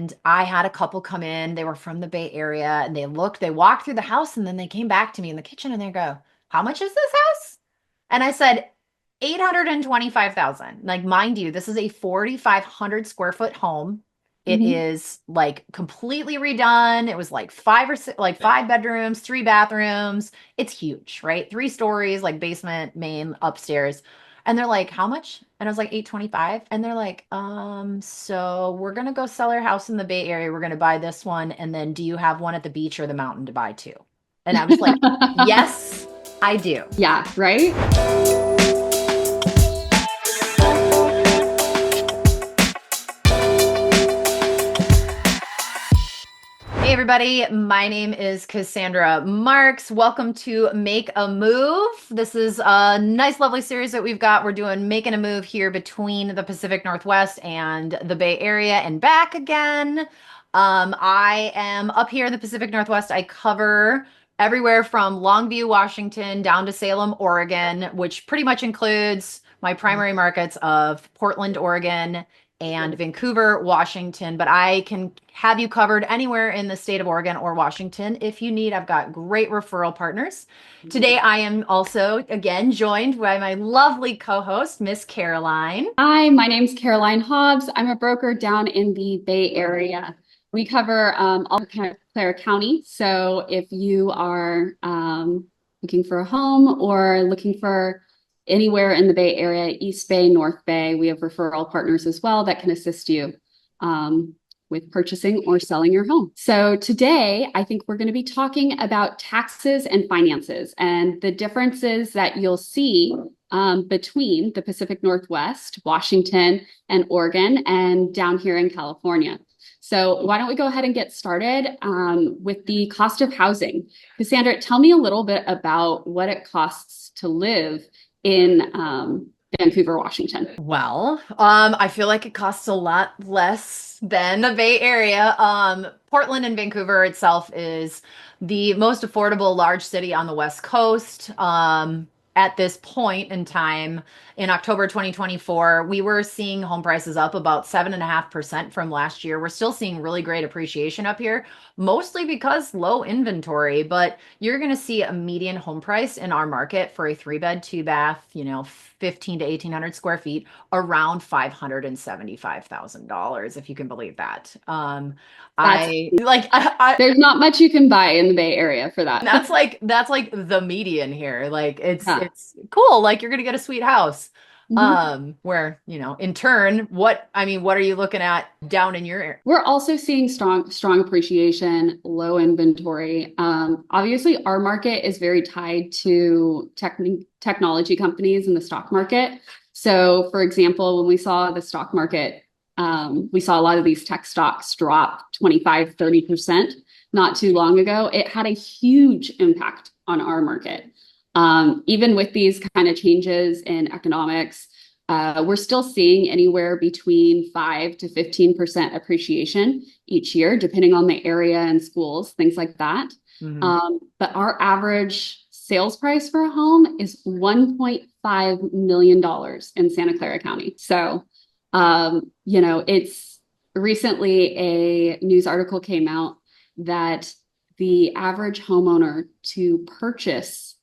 And I had a couple come in. They were from the Bay Area and they walked through the house and then they came back to me in the kitchen and they go, "How much is this house?" And I said, 825,000. Like, mind you, this is a 4,500 square foot home. It Mhm. is like completely redone. It was like five or six, like five bedrooms, three bathrooms. It's huge, right? Three stories, like basement, main, upstairs. And they're like, "How much?" And I was like, 825. And they're like, so we're gonna go sell our house in the Bay Area. We're gonna buy this one. And then do you have one at the beach or the mountain to buy too? And I was like, yes, I do. Yeah, right? Hey everybody, my name is Cassandra Marks. Welcome to Make a Move. This is a nice, lovely series that we've got. We're doing making a move here between the Pacific Northwest and the Bay Area and back again. I am up here in the Pacific Northwest. I cover everywhere from Longview, Washington, down to Salem, Oregon, which pretty much includes my primary markets of Portland, Oregon, and Vancouver, Washington, but I can have you covered anywhere in the state of Oregon or Washington if you need. I've got great referral partners. Today, I am also again joined by my lovely co-host, Miss Caroline. Hi, my name's Caroline Hobbs. I'm a broker down in the Bay Area. We cover all of Clara County. So if you are looking for a home or looking for anywhere in the Bay Area, East Bay, North Bay, we have referral partners as well that can assist you with purchasing or selling your home. So today, I think we're going to be talking about taxes and finances and the differences that you'll see between the Pacific Northwest, Washington, and Oregon, and down here in California. So why don't we go ahead and get started with the cost of housing. Cassandra, tell me a little bit about what it costs to live in Vancouver, Washington. Well, I feel like it costs a lot less than the Bay Area. Portland and Vancouver itself is the most affordable large city on the West Coast. At this point in time, in October 2024, we were seeing home prices up about 7.5% from last year. We're still seeing really great appreciation up here, mostly because low inventory, but you're going to see a median home price in our market for a three bed, two bath, 15 to 1800 square feet around $575,000, if you can believe that. That's I like I There's not much you can buy in the Bay Area for that. that's like the median here. Like it's Yeah. it's cool. Like you're gonna get a sweet house. Mhm. Where, in turn, what are you looking at down in your area? We're also seeing strong appreciation, low inventory. Obviously, our market is very tied to technology companies in the stock market. So, for example, when we saw the stock market, we saw a lot of these tech stocks drop 25, 30% not too long ago. It had a huge impact on our market. Even with these kind of changes in economics, we're still seeing anywhere between 5 to 15% appreciation each year, depending on the area and schools, things like that. Mhm. But our average sales price for a home is $1.5 million in Santa Clara County. So, it's recently a news article came out that the average homeowner to purchase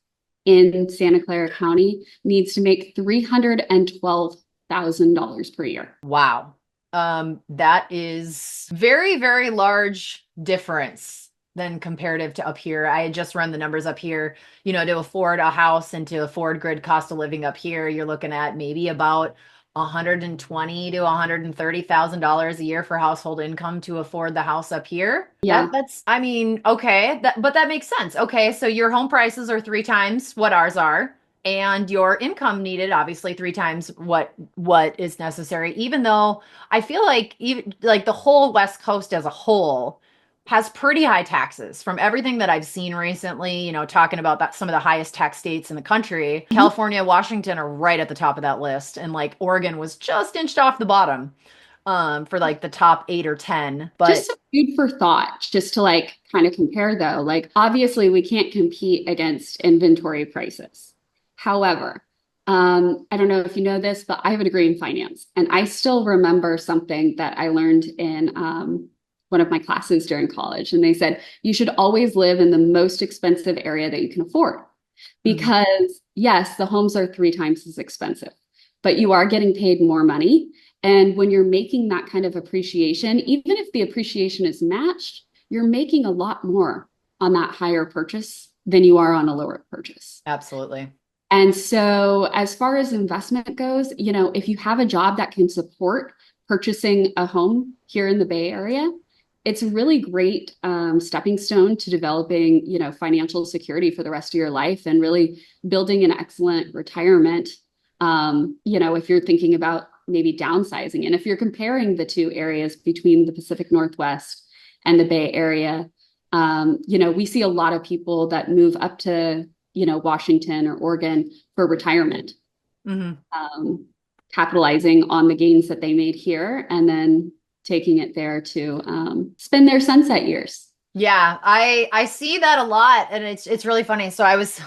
in Santa Clara County needs to make $312,000 per year. Wow. That is very, very large difference than comparative to up here. I had just run the numbers up here, to afford a house and to afford grid cost of living up here, you're looking at maybe about 120 to $130,000 a year for household income to afford the house up here. Yeah, I mean, okay, but that makes sense. Okay, so your home prices are three times what ours are, and your income needed obviously three times what is necessary. Even though I feel like even like the whole West Coast as a whole has pretty high taxes from everything that I've seen recently, talking about that some of the highest tax states in the country. mhm. California, Washington are right at the top of that list. And like Oregon was just inched off the bottom for like the top 8 or 10. Just But some food for thought, just to like kind of compare though. Like, obviously, we can't compete against inventory prices. However, I don't know if you know this, but I have a degree in finance, and I still remember something that I learned in one of my classes during college, and they said you should always live in the most expensive area that you can afford. Mhm. Because yes, the homes are 3 times as expensive, but you are getting paid more money. And when you're making that kind of appreciation, even if the appreciation is matched, you're making a lot more on that higher purchase than you are on a lower purchase. Absolutely. And so, as far as investment goes, if you have a job that can support purchasing a home here in the Bay Area, it's a really great stepping stone to developing, financial security for the rest of your life and really building an excellent retirement. If you're thinking about maybe downsizing, and if you're comparing the two areas between the Pacific Northwest and the Bay Area, we see a lot of people that move up to Washington or Oregon for retirement, Hmm. um, capitalizing on the gains that they made here and then taking it there to spend their sunset years. Yeah, I see that a lot, and it's really funny. So I was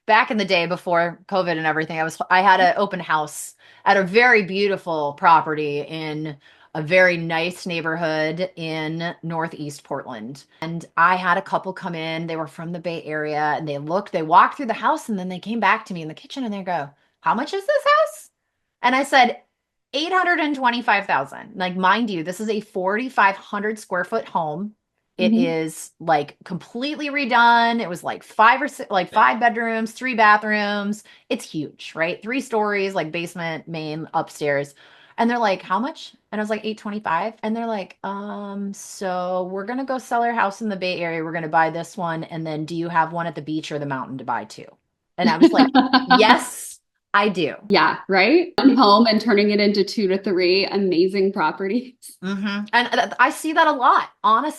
back in the day before COVID and everything. I had an open house at a very beautiful property in a very nice neighborhood in Northeast Portland. And I had a couple come in. They were from the Bay Area, and they walked through the house, and then they came back to me in the kitchen and they go, "How much is this house?" And I said, 825,000. Like, mind you, this is a 4,500 square foot home. It Mhm. is like completely redone. It was like five or six, like 5 bedrooms, 3 bathrooms. It's huge, right? 3 stories, like basement, main, upstairs. And they're like, "How much?" And I was like, 825. And they're like, so we're gonna go sell our house in the Bay Area. We're gonna buy this one. And then do you have one at the beach or the mountain to buy too? And I was like, yes, I do. Yeah, right. One home and turning it into 2 to 3 amazing properties. And I see that a lot.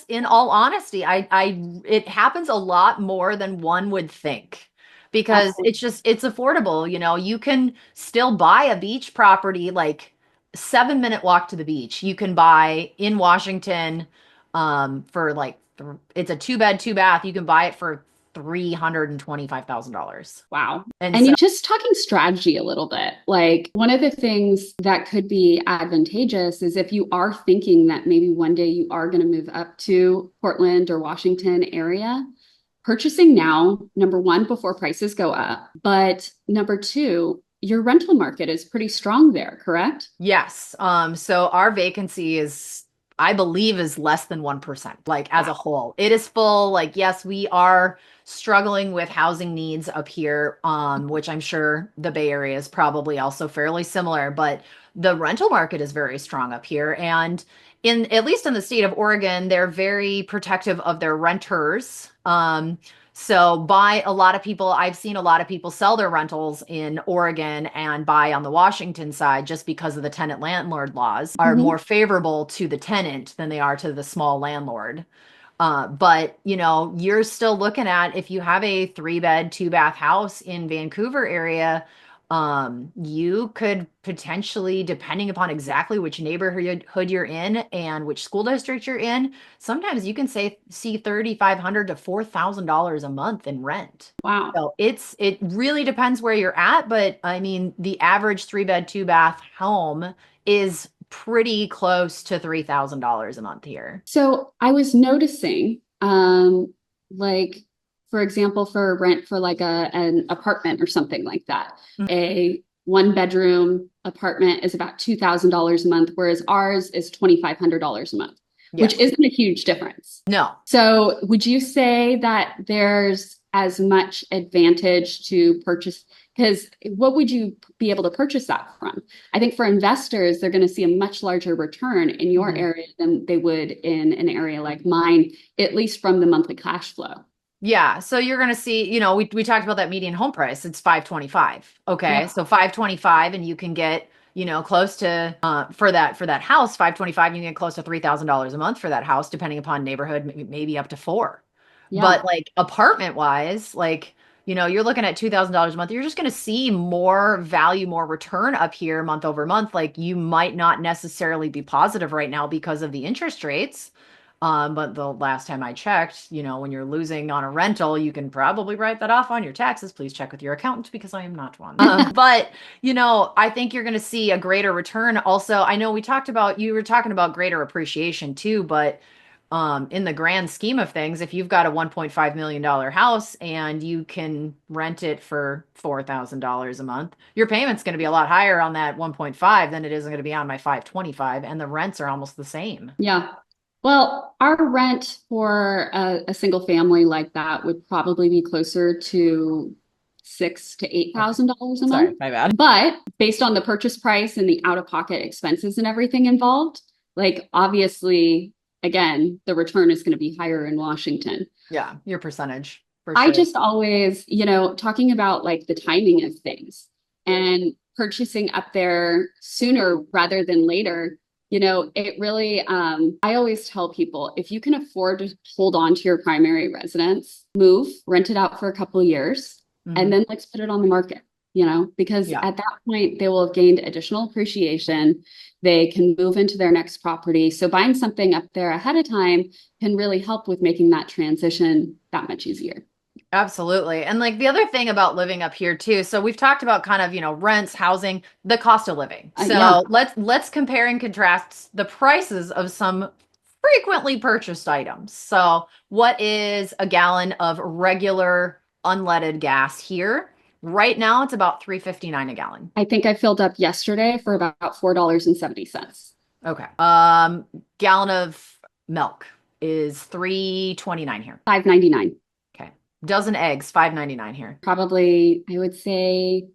In all honesty, it happens a lot more than one would think because Absolutely. it's affordable. You can still buy a beach property, like 7 minute walk to the beach. You can buy in Washington, for like, it's a 2 bed, 2 bath. You can buy it for $325,000. Wow. And And so, just talking strategy a little bit, like one of the things that could be advantageous is if you are thinking that maybe one day you are going to move up to Portland or Washington area, purchasing now, number one, before prices go up. But number two, your rental market is pretty strong there, correct? yes. So our vacancy I believe, is less than 1%, like as a Wow. whole. It is full. Like, yes, we are struggling with housing needs up here, which I'm sure the Bay Area is probably also fairly similar, but the rental market is very strong up here. And at least in the state of Oregon, they're very protective of their renters. So I've seen a lot of people sell their rentals in Oregon and buy on the Washington side just because of the tenant landlord laws are more Mhm. favorable to the tenant than they are to the small landlord. But you're still looking at, if you have a 3 bed, 2 bath house in Vancouver area, you could potentially, depending upon exactly which neighborhood you're in and which school district you're in, sometimes you can see $3,500 to $4,000 a month in rent. Wow. So it really depends where you're at, but I mean, the average 3 bed, 2 bath home is pretty close to $3,000 a month here. So I was noticing, like, for example, for rent for like an apartment or something like that, a 1 bedroom apartment is about $2,000 a month, whereas ours is $2,500 a month, which Yes. isn't a huge difference. No. So would you say that there's as much advantage to purchase? Because what would you be able to purchase that from? I think for investors, they're going to see a much larger return in your Mhm. area than they would in an area like mine, at least from the monthly cash flow. Yeah, so you're gonna see, we talked about that median home price. It's 525. Okay, Yep. so 525, and you can get, close to, for that house, 525, you can get close to $3,000 a month for that house, depending upon neighborhood, maybe up to four. But Yeah. like apartment wise, like, you're looking at $2,000 a month. You're just gonna see more value, more return up here month over month. Like, you might not necessarily be positive right now because of the interest rates. But the last time I checked, when you're losing on a rental, you can probably write that off on your taxes. Please check with your accountant because I am not one. But, I think you're going to see a greater return. Also, I know you were talking about greater appreciation too, but in the grand scheme of things, if you've got a $1.5 million house and you can rent it for $4,000 a month, your payment's going to be a lot higher on that 1.5 than it is going to be on my 525, and the rents are almost the same. Yeah. Well, our rent for a single family like that would probably be closer to six to eight Okay. thousand dollars a Sorry, month. my bad. But based on the purchase price and the out-of-pocket expenses and everything involved, like obviously, again, the return is going to be higher in Washington. Yeah, your percentage for I sure. just always, talking about like the timing of things and purchasing up there sooner rather than later, it really, I always tell people if you can afford to hold on to your primary residence, move, rent it out for a couple of years, and Hmm. then let's put it on the market, because Yeah. at that point they will have gained additional appreciation. They can move into their next property. So buying something up there ahead of time can really help with making that transition that much easier. Absolutely. And like the other thing about living up here too, so we've talked about kind of, rents, housing, the cost of living. Yeah. So let's compare and contrast the prices of some frequently purchased items. So what is a gallon of regular unleaded gas here? Right now it's about 3.59 a gallon. I think I filled up yesterday for about $4.70. Okay. Gallon of milk is 3.29 here. 5.99. Okay. Dozen eggs, 5.99 here. Probably, I would say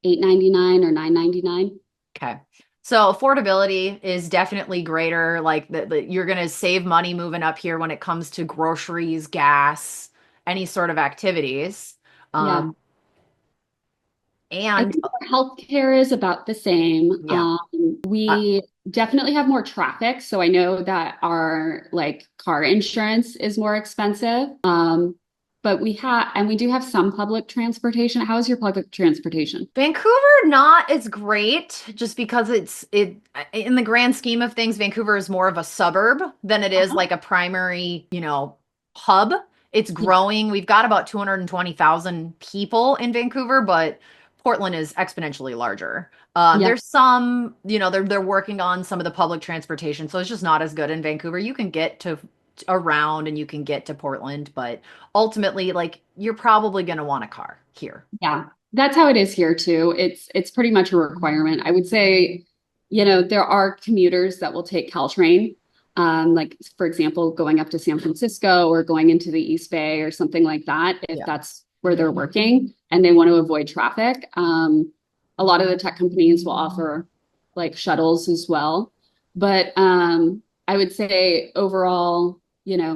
8.99 or 9.99. Okay. So affordability is definitely greater. Like you're going to save money moving up here when it comes to groceries, gas, any sort of activities. Yeah. Um, I and think our healthcare is about the same. yeah, uh, We definitely have more traffic, so I know that our like car insurance is more expensive. But we do have some public transportation. How is your public transportation? Vancouver not as great just because it in the grand scheme of things, Vancouver is more of a suburb than it is Uh-huh. like a primary, hub. It's Yeah. growing. We've got about 220,000 people in Vancouver, but Portland is exponentially larger. Yeah. There's some, they're working on some of the public transportation, so it's just not as good in Vancouver. You can get to around and you can get to Portland, but ultimately, like you're probably going to want a car here. Yeah, that's how it is here too. It's pretty much a requirement. I would say, there are commuters that will take Caltrain, like for example, going up to San Francisco or going into the East Bay or something like that, if Yeah. that's where they're working and they want to avoid traffic. A lot of the tech companies will offer like shuttles as well. But I would say overall,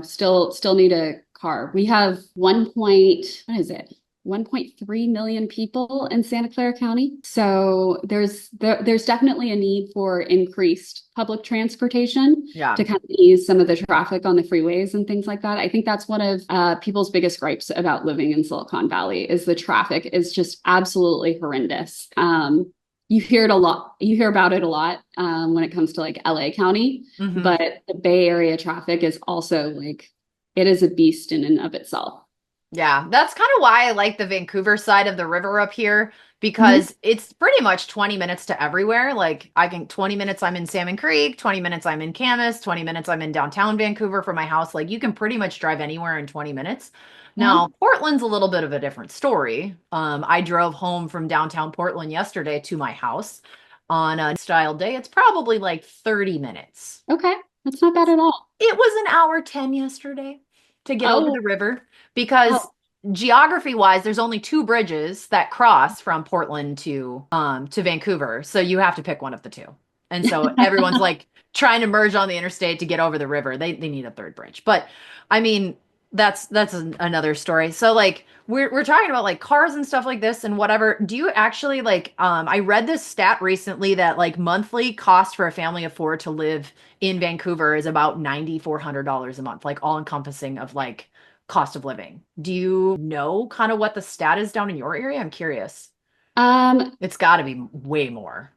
still need a car. We have what is it? 1.3 million people in Santa Clara County. So there's definitely a need for increased public transportation Yeah. to kind of ease some of the traffic on the freeways and things like that. I think that's one of people's biggest gripes about living in Silicon Valley is the traffic is just absolutely horrendous. You hear it a lot. You hear about it a lot when it comes to like LA County, Hmm. but the Bay Area traffic is also like it is a beast in and of itself. Yeah, that's kind of why I like the Vancouver side of the river up here Mhm. because it's pretty much 20 minutes to everywhere. Like I can 20 minutes I'm in Salmon Creek, 20 minutes I'm in Camas, 20 minutes I'm in downtown Vancouver for my house. Like you can pretty much drive anywhere in 20 minutes. Yeah. Now, Portland's a little bit of a different story. I drove home from downtown Portland yesterday to my house on a style day. It's probably like 30 minutes. Okay. That's not bad at all. It was an hour 10 yesterday to get over Oh, the river because oh, geography wise, there's only two bridges that cross from Portland to Vancouver. So you have to pick one of the two. And so everyone's like trying to merge on the interstate to get over the river. They need a third bridge. But I mean, another story. So like we're talking about like cars and stuff like this and whatever. Do you actually like I read this stat recently that like monthly cost for a family of four to live in Vancouver is about $9,400 a month, like all encompassing of like cost of living. Do you know kind of what the stat is down in your area? I'm curious. um, It's got to be way more.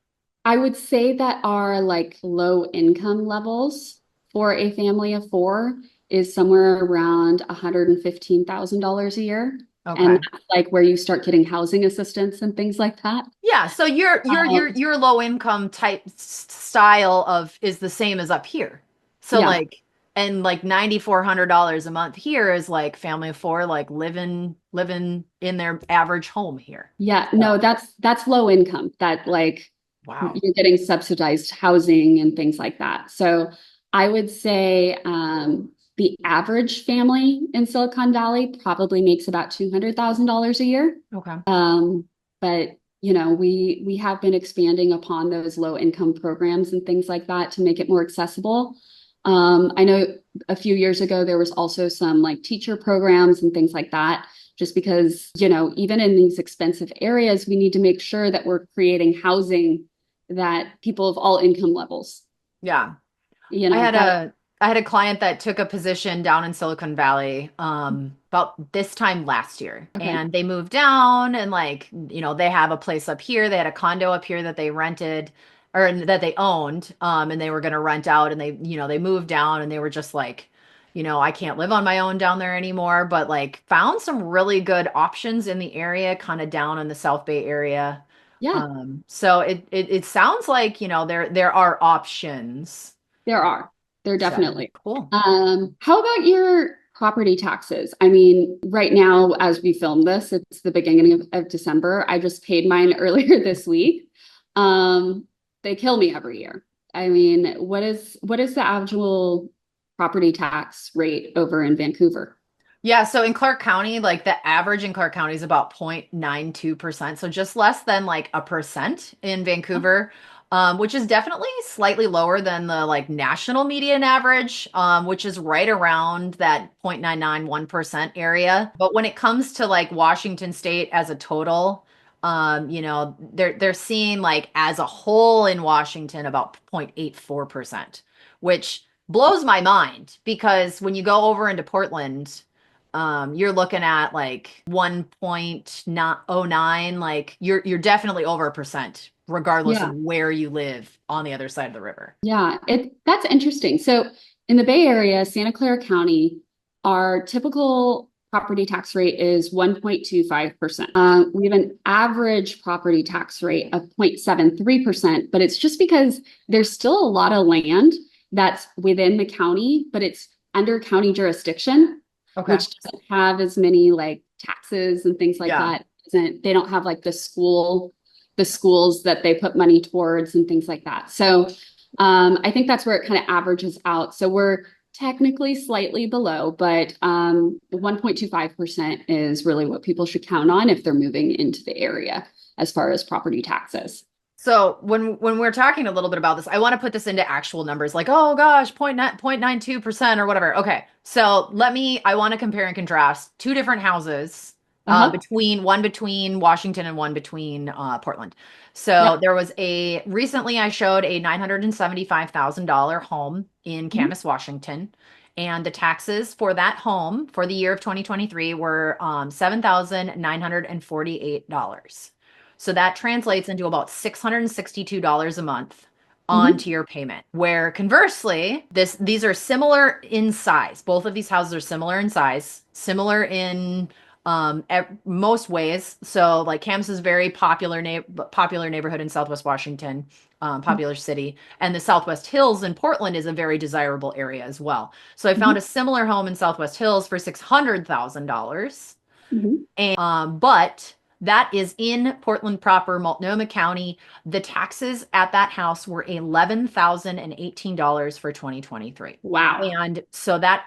I would say that our like low income levels for a family of four is somewhere around $115,000 a year. And Okay. that's like where you start getting housing assistance and things like that. Yeah, so Um, your low income type style of is the same as up here. So yeah. like And like $9,400 a month here is like family of four, like living in their average home here. Yeah, no, So, that's low income. That like wow. you're getting subsidized housing and things like that. So I would say the average family in Silicon Valley probably makes about $200,000 a year. Okay. But we have been expanding upon those low income programs and things like that to make it more accessible. I know a few years ago there was also some like teacher programs and things like that, just because, even in these expensive areas, we need to make sure that we're creating housing that people of all income levels, Yeah. you I know, had that, a I had a client that took a position down in Silicon Valley about this time last year. okay. And they moved down and like, they have a place up here. They had a condo up here that they rented or that they owned and they were going to rent out and they moved down and they were just like, I can't live on my own down there anymore, but like found some really good options in the area, kind of down in the South Bay area. Yeah, So it sounds like, there are options. there are. There So definitely. cool. How about your property taxes? I mean, right now, as we film this, it's the beginning of December. I just paid mine earlier this week. Um, they kill me every year. I mean, what is the actual property tax rate over in Vancouver? Yeah, so in Clark County, like the average in Clark County is about 0.92%. So just less than like a percent in Vancouver, which is definitely slightly lower than the like national median average, which is right around that 0.991% area. But when it comes to like Washington State as a total, they're seeing like as a whole in Washington about 0.84%, which blows my mind because when you go over into Portland, you're looking at like 1.09, like you're definitely over a percent, regardless of Yeah. where you live on the other side of the river. Yeah, that's interesting. So in the Bay Area, Santa Clara County, our typical property tax rate is 1.25%. We have an average property tax rate of 0.73%, but it's just because there's still a lot of land that's within the county, but it's under county jurisdiction, Okay. which doesn't have as many like taxes and things like Yeah. that. They don't have like the schools that they put money towards and things like that. So I think that's where it kind of averages out. So we're technically slightly below, but 1.25% is really what people should count on if they're moving into the area as far as property taxes. So when we're talking a little bit about this, I want to put this into actual numbers, like, oh gosh, 0.92% or whatever. Okay. So I want to compare and contrast two different houses Uh-huh. between Washington and one between Portland. So Yeah. recently I showed a $975,000 home in Mhm. Camas, Washington. And the taxes for that home for the year of 2023 were $7,948. So that translates into about $662 a month Mhm. onto your payment. Where conversely, these are similar in size. Both of these houses are similar in size, similar in most ways. So like Camas is very popular neighborhood in Southwest Washington, popular city, and the Southwest Hills in Portland is a very desirable area as well. So I found Mhm. a similar home in Southwest Hills for $600,000. Mhm. But that is in Portland proper, Multnomah County. The taxes at that house were $11,018 for 2023. Wow. And so that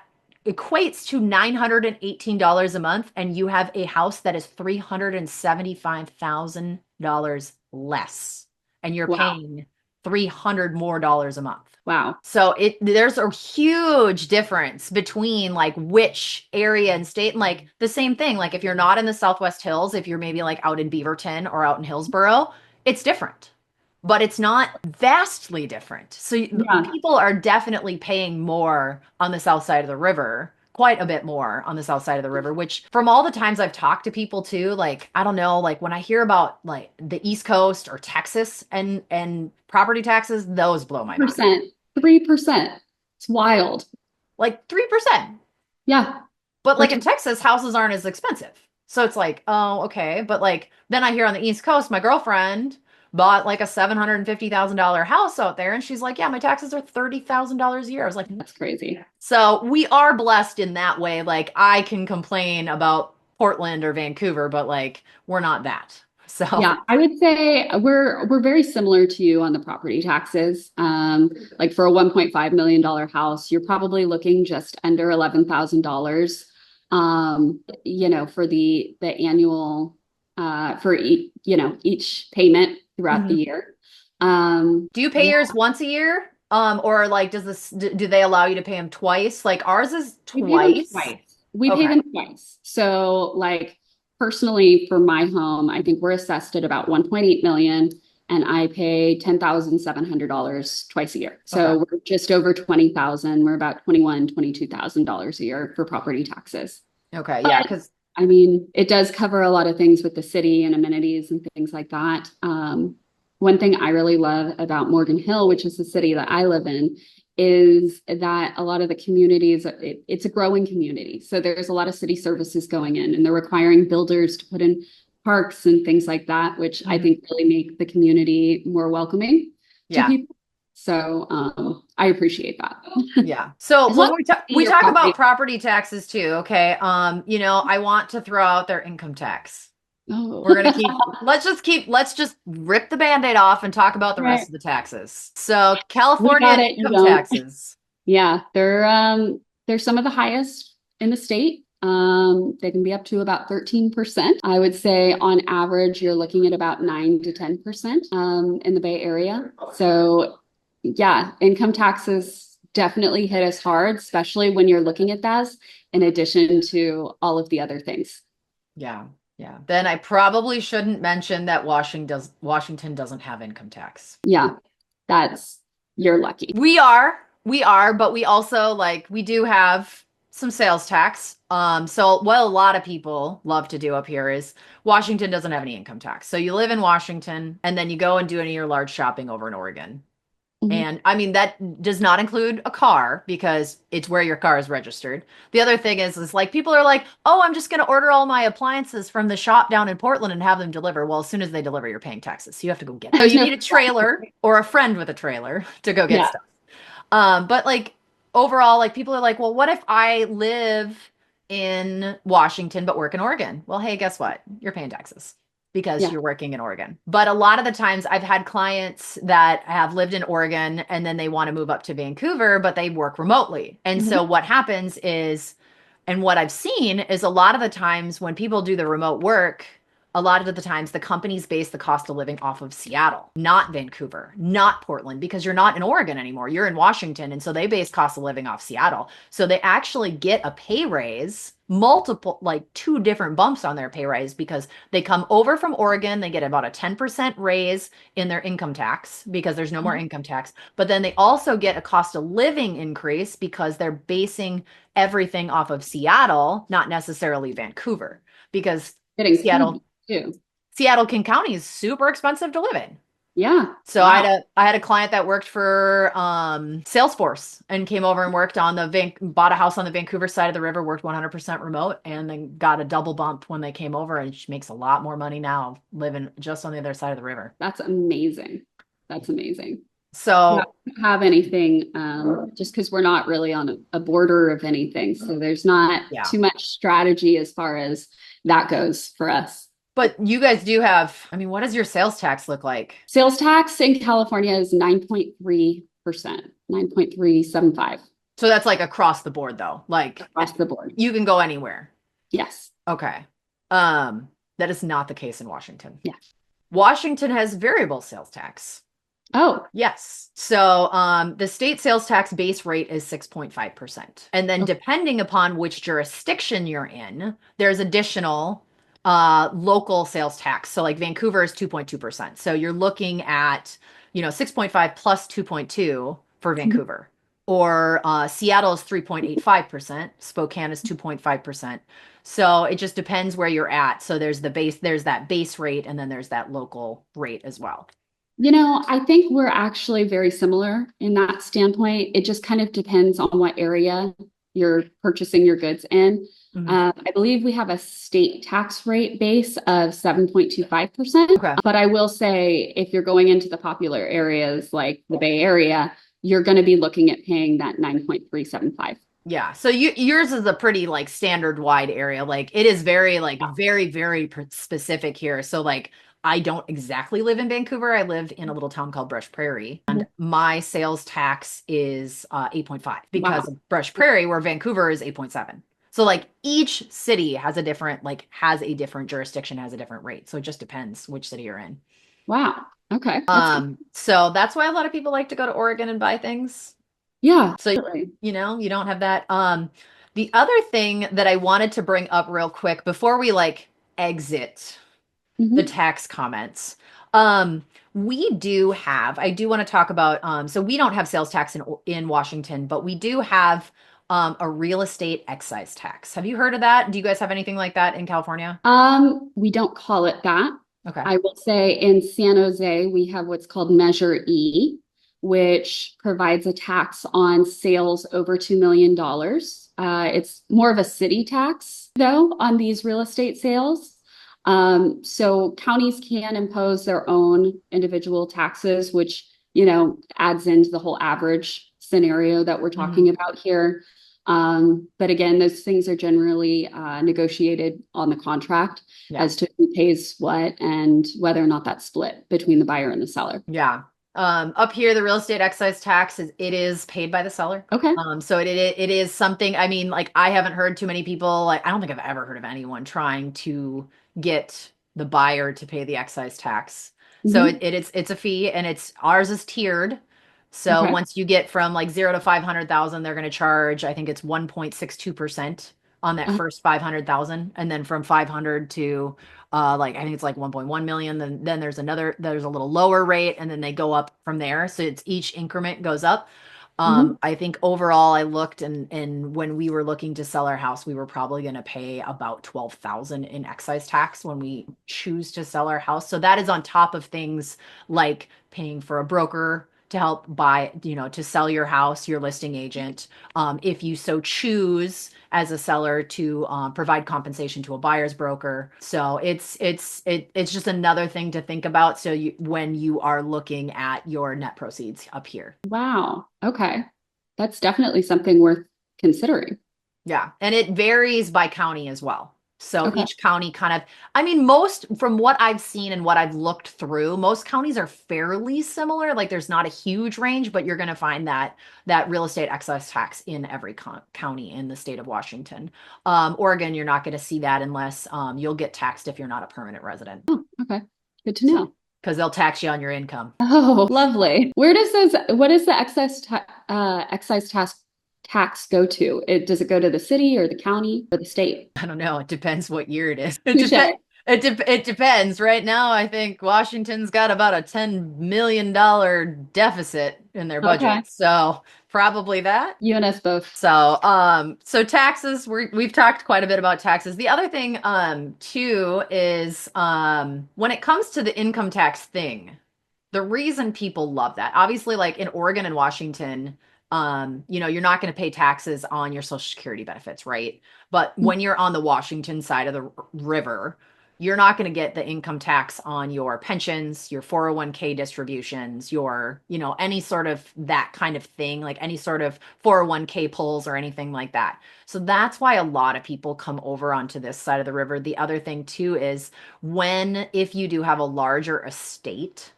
equates to $918 a month, and you have a house that is $375,000 less, and you're Wow. paying 300 more dollars a month. Wow. So there's a huge difference between like which area and state and like the same thing. Like if you're not in the Southwest Hills, if you're maybe like out in Beaverton or out in Hillsborough, it's different. But it's not vastly different. So Yeah. people are definitely paying more on the south side of the river, quite a bit more on the south side of the river, which from all the times I've talked to people too, like I don't know, like when I hear about like the East Coast or Texas and property taxes, those blow my mind. 3%. It's wild. Like 3%. Yeah. But We're like in Texas, houses aren't as expensive. So it's like, oh, okay. But like then I hear on the East Coast, my girlfriend bought like a $750,000 house out there. And she's like, yeah, my taxes are $30,000 a year. I was like, That's crazy. so we are blessed in that way. Like I can complain about Portland or Vancouver, but like we're not that. So Yeah, I would say we're very similar to you on the property taxes. Like for a $1.5 million house, you're probably looking just under $11,000. For the annual for each payment throughout the Mhm. year. Do you pay Yeah, yours once a year? Or like does this do they allow you to pay them twice? Like ours is we pay them twice. twice. We pay Okay. them twice. So like personally for my home, I think we're assessed at about 1.8 million and I pay $10,700 twice a year. Okay. So we're just over 20,000. We're about 22,000 a year for property taxes. Okay. Yeah, But because I mean, it does cover a lot of things with the city and amenities and things like that. One thing I really love about Morgan Hill, which is the city that I live in, is that a lot of the communities, it's a growing community. So there's a lot of city services going in, and they're requiring builders to put in parks and things like that, which I think really make the community more welcoming to yeah. people. So I appreciate that. Yeah. So As long when as you pay we your talk about property. property taxes too, okay? I want to throw out their income tax. Oh, We're gonna let's just rip the Band-Aid off and talk about the rest right. of the taxes. So We California got it. You income don't. taxes. Yeah, they're some of the highest in the state. They can be up to about 13%. I would say on average, you're looking at about 9 to 10% in the Bay Area. So yeah, income taxes definitely hit us hard, especially when you're looking at that in addition to all of the other things. Yeah. Yeah. Then I probably shouldn't mention that Washington doesn't have income tax. Yeah, that's you're lucky. We are, but we also like we do have some sales tax. So what a lot of people love to do up here is Washington doesn't have any income tax. So you live in Washington and then you go and do any of your large shopping over in Oregon. Mhm. And I mean that does not include a car because it's where your car is registered. The other thing is like people are like, "Oh, I'm just going to order all my appliances from the shop down in Portland and have them deliver." Well, as soon as they deliver, you're paying taxes. So you have to go get it. So There's you no, need a trailer or a friend with a trailer to go get yeah, stuff. But like overall, like people are like, well, what if I live in Washington but work in Oregon? Well, hey, guess what? You're paying taxes because yeah. you're working in Oregon. But a lot of the times I've had clients that have lived in Oregon and then they want to move up to Vancouver, but they work remotely. And Mhm. so what happens is, and what I've seen is a lot of the times when people do the remote work, a lot of the times the companies base the cost of living off of Seattle, not Vancouver, not Portland, because you're not in Oregon anymore. You're in Washington. And so they base cost of living off Seattle. So they actually get a pay raise, multiple, like two different bumps on their pay raise because they come over from Oregon. They get about a 10% raise in their income tax because there's no more income tax. But then they also get a cost of living increase because they're basing everything off of Seattle, not necessarily Vancouver, because Getting food Seattle too. Seattle King County is super expensive to live in. Yeah. So Wow. I had a client that worked for Salesforce and came over and worked on bought a house on the Vancouver side of the river, worked 100% remote, and then got a double bump when they came over, and she makes a lot more money now living just on the other side of the river. That's amazing. That's amazing. Yeah, So I don't have anything, just because we're not really on a border of anything. So there's not yeah. too much strategy as far as that goes for us. But you guys do have, I mean, what does your sales tax look like? Sales tax in California is 9.3%, 9.375 So that's like across the board though. Like across the board. you can go anywhere. Yes. Okay. That is not the case in Washington. Yeah. Washington has variable sales tax. Oh, Yes. So the state sales tax base rate is 6.5%. And then okay. depending upon which jurisdiction you're in, there's additional local sales tax. So like Vancouver is 2.2%. So you're looking at, 6.5 plus 2.2 for Vancouver. Or Seattle is 3.85%. Spokane is 2.5%. So it just depends where you're at. So there's that base rate, and then there's that local rate as well. I think we're actually very similar in that standpoint. It just kind of depends on what area you're purchasing your goods in. Mhm. I believe we have a state tax rate base of 7.25%. Okay. But I will say, if you're going into the popular areas like the Bay Area, you're going to be looking at paying that 9.375. Yeah. So yours is a pretty like standard wide area. Like it is very like specific here. So like I don't exactly live in Vancouver. I live in a little town called Brush Prairie, and my sales tax is 8.5 because Wow. of Brush Prairie, where Vancouver is 8.7. So like each city has a different has a different jurisdiction, has a different rate. So it just depends which city you're in. Wow. Okay. That's good. So that's why a lot of people like to go to Oregon and buy things. Yeah. So, Definitely. you don't have that. The other thing that I wanted to bring up real quick before we like exit the Mhm. tax comments. Um, we do have, I do want to talk about, so we don't have sales tax in Washington, but we do have a real estate excise tax. Have you heard of that? Do you guys have anything like that in California? We don't call it that. Okay. I will say in San Jose, we have what's called Measure E, which provides a tax on sales over $2 million. It's more of a city tax, though, on these real estate sales. So counties can impose their own individual taxes, which, adds into the whole average scenario that we're Mhm. talking about here. But again, those things are generally negotiated on the contract Yeah. as to who pays what and whether or not that's split between the buyer and the seller. Yeah. Up here, the real estate excise tax it is paid by the seller. Okay. So it is something. I mean, like I haven't heard too many people. Like I don't think I've ever heard of anyone trying to get the buyer to pay the excise tax. So Hmm. it's a fee, and it's ours is tiered. So Okay. once you get from like 0 to 500,000, they're going to charge. I think it's 1.62% on that Uh, first 500,000, and then from 500 to like I think it's like 1.1 million. Then there's a little lower rate, and then they go up from there. So it's each increment goes up. mhm. I think overall I looked, and when we were looking to sell our house, we were probably going to pay about 12,000 in excise tax when we choose to sell our house. So that is on top of things like paying for a broker to help buy, to sell your house, your listing agent. If you so choose as a seller to provide compensation to a buyer's broker. So it's just another thing to think about. So when you are looking at your net proceeds up here. Wow. Okay. That's definitely something worth considering. Yeah. And it varies by county as well. So Okay. each county kind of, I mean, most from what I've seen and what I've looked through, most counties are fairly similar. Like there's not a huge range, but you're going to find that real estate excise tax in every county in the state of Washington. Oregon, you're not going to see that unless you'll get taxed if you're not a permanent resident. Oh, okay. Good to So, know. because they'll tax you on your income. Oh, lovely. What does the excise tax go to? Does it go to the city or the county or the state? I don't know. It depends what year it is. It depends. Touche. It depends. Right now, I think Washington's got about a $10 million deficit in their Okay. budget. So probably that. You and us both. So taxes, we've talked quite a bit about taxes. The other thing, too, is when it comes to the income tax thing, the reason people love that, obviously, like in Oregon and Washington, you're not going to pay taxes on your Social Security benefits, right? But when you're on the Washington side of the river, you're not going to get the income tax on your pensions, your 401k distributions, any sort of that kind of thing, like any sort of 401k pulls or anything like that. So that's why a lot of people come over onto this side of the river. The other thing too is if you do have a larger estate,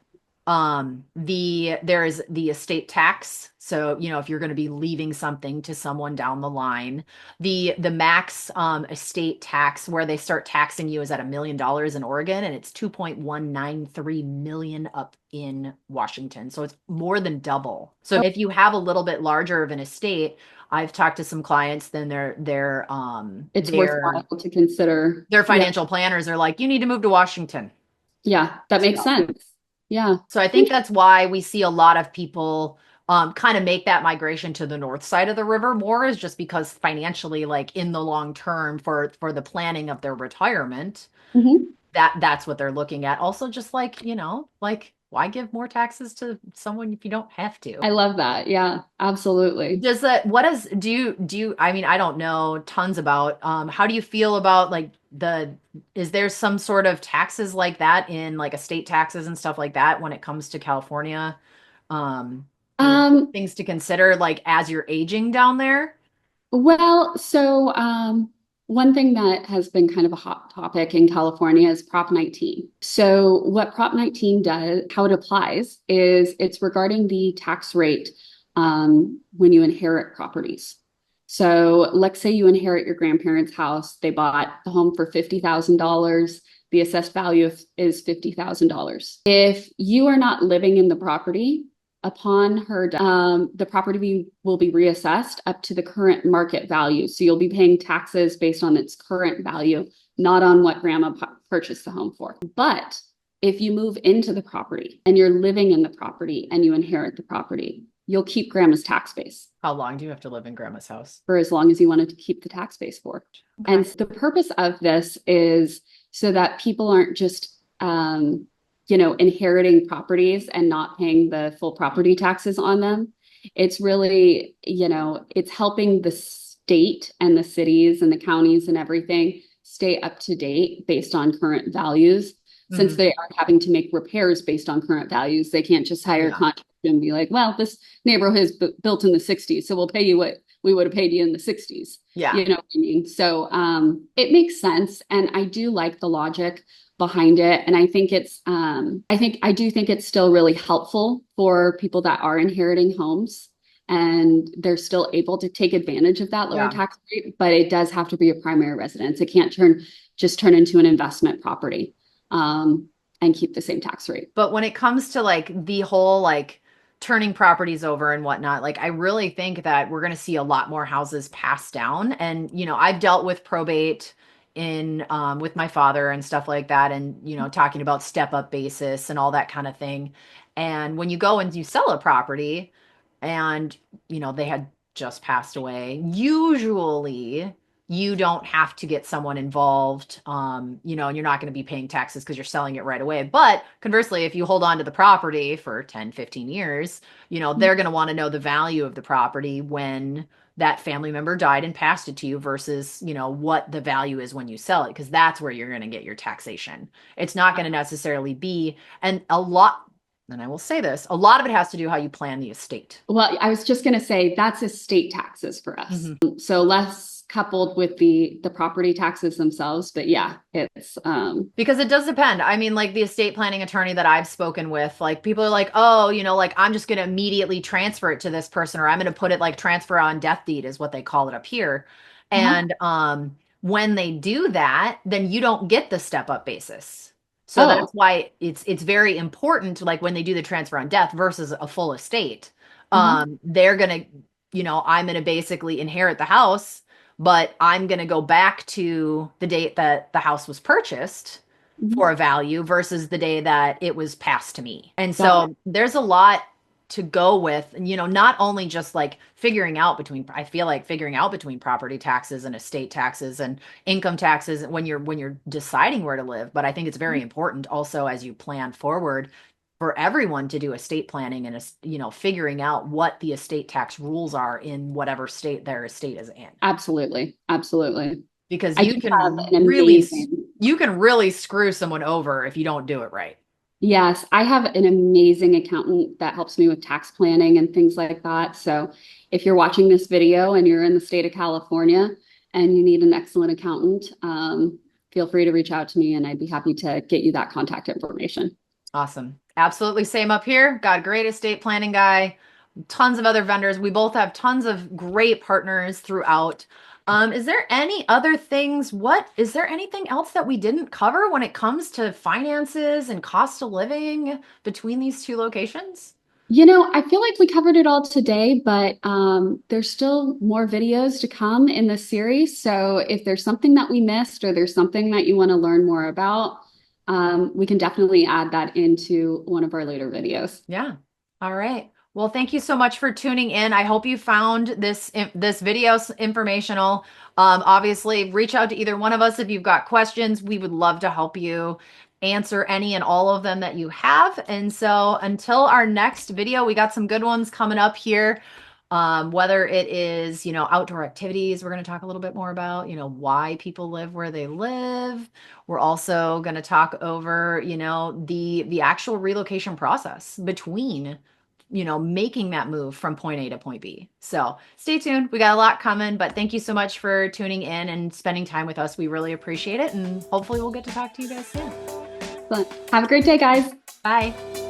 there's the estate tax. So if you're going to be leaving something to someone down the line, the max estate tax where they start taxing you is at $1 million in Oregon, and it's 2.193 million up in Washington. So it's more than double. So Oh, if you have a little bit larger of an estate, I've talked to some clients, then their it's worthwhile to consider. their Yeah. financial planners are like, you need to move to Washington. Yeah, that makes So sense. Yeah. So I think that's why we see a lot of people kind of make that migration to the north side of the river more, is just because financially, like in the long term for the planning of their retirement, Mhm. that's what they're looking at. Also, just like, like why give more taxes to someone if you don't have to? I love that. Yeah, absolutely. Does that, what is, I mean, I don't know tons about, how do you feel about like is there some sort of taxes like that in like estate taxes and stuff like that when it comes to California? Um, Um, things to consider like as you're aging down there? one thing that has been kind of a hot topic in California is Prop 19. So, what Prop 19 does, how it applies, is it's regarding the tax rate when you inherit properties. So, let's say you inherit your grandparents' house, they bought the home for $50,000. The assessed value is $50,000. If you are not living in the property, upon her the property will be reassessed up to the current market value. So you'll be paying taxes based on its current value, not on what grandma purchased the home for. But if you move into the property and you're living in the property and you inherit the property, you'll keep grandma's tax base How long do you have to live in grandma's house? for as long as you wanted to keep the tax base for. Okay. And the purpose of this is so that people aren't just inheriting properties and not paying the full property taxes on them. It's really, it's helping the state and the cities and the counties and everything stay up to date based on current values. Since Mhm. they are having to make repairs based on current values, they can't just hire a Yeah. contractor and be like, well, this neighborhood is built in the 60s, so we'll pay you what we would have paid you in the 60s. Yeah. You know what I mean? So it makes sense. And I do like the logic behind it. And I do think it's still really helpful for people that are inheriting homes and they're still able to take advantage of that lower Yeah. tax rate, but it does have to be a primary residence. It can't just turn into an investment property and keep the same tax rate. But when it comes to like the whole like turning properties over and whatnot, like I really think that we're going to see a lot more houses passed down. And, I've dealt with probate in with my father and stuff like that, and talking about step up basis and all that kind of thing. And when you go and you sell a property and they had just passed away, usually you don't have to get someone involved, and you're not going to be paying taxes because you're selling it right away. But conversely, if you hold on to the property for 10, 15 years, they're going to want to know the value of the property when that family member died and passed it to you versus, what the value is when you sell it, because that's where you're going to get your taxation. It's not going to necessarily be, and I will say this, a lot of it has to do how you plan the estate. Well, I was just going to say that's estate taxes for us. Mhm. So less coupled with the property taxes themselves, but yeah, it's Because it does depend. I mean, like the estate planning attorney that I've spoken with, like people are like, oh, like I'm just going to immediately transfer it to this person, or I'm going to put it like transfer on death deed is what they call it up here. uh-huh. And when they do that, then you don't get the step up basis. So that's Oh, why it's very important, like when they do the transfer on death versus a full estate. uh-huh. They're gonna, I'm gonna basically inherit the house, but I'm going to go back to the date that the house was purchased Mhm. for a value versus the day that it was passed to me. And Got it. so there's a lot to go with, not only just like I feel like figuring out between property taxes and estate taxes and income taxes when you're deciding where to live, but I think it's very important also as you plan forward for everyone to do estate planning and figuring out what the estate tax rules are in whatever state their estate is in, Absolutely. Absolutely. because I do have an amazing, you can really screw someone over if you don't do it right. yes, I have an amazing accountant that helps me with tax planning and things like that. So if you're watching this video and you're in the state of California and you need an excellent accountant, feel free to reach out to me and I'd be happy to get you that contact information. Awesome. Absolutely same up here. Got a great estate planning guy, tons of other vendors. We both have tons of great partners throughout. Is there any other things? Is there anything else that we didn't cover when it comes to finances and cost of living between these two locations? I feel like we covered it all today, but there's still more videos to come in this series. So if there's something that we missed or there's something that you want to learn more about, we can definitely add that into one of our later videos. Yeah. All right. Well, thank you so much for tuning in. I hope you found this video informational. Obviously, reach out to either one of us if you've got questions. We would love to help you. answer any and all of them that you have. And so until our next video, we got some good ones coming up here. Whether it is, outdoor activities, we're going to talk a little bit more about, why people live where they live. We're also going to talk over, the actual relocation process between, making that move from point A to point B. So stay tuned. We got a lot coming, but thank you so much for tuning in and spending time with us. We really appreciate it. And hopefully we'll get to talk to you guys soon. But have a great day, guys. Bye.